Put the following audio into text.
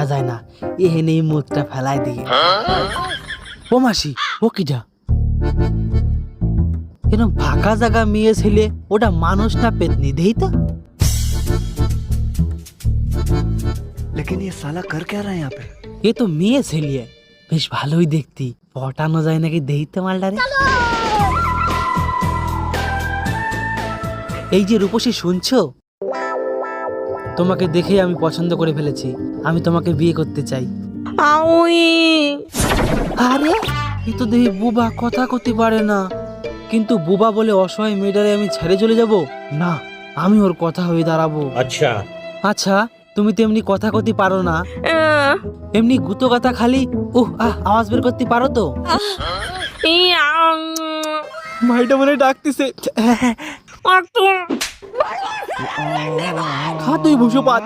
দেখা যায় না, এহেনেই মুখটা ফেলাই দিয়ে। ও মাসি, ও কিটা? এরকম ফাঁকা জায়গা মেয়ে ছেলে, ওটা মানুষ না পেতনি? দেই তো। लेकिन ये साला कर क्या रहा है यहाँ पे? এ তো মেয়ে ছেলে, বেশ ভালোই দেখতি। পটানো যায় নাকি দেই তো মালটারে। এই যে রূপসী, শুনছো? তোমাকে দেখে আমি পছন্দ করে ফেলেছি, আমি তোমাকে বিয়ে করতে চাই। আরে এ তো দেখি বুবা, কথা করতে পারে না। কিন্তু বুবা বলে অসহায় মেয়েটারে আমি ছেড়ে চলে যাব না, আমি ওর কথা হয়ে দাঁড়াবো। अच्छा আচ্ছা, তুমি তো এমনি কথা করতে পারো না, এমনি গুতো কথা খালি আওয়াজ বের করতে পারো তো? মাইটা মনে ডাকতেছে। খা তুই ভুষো পাত।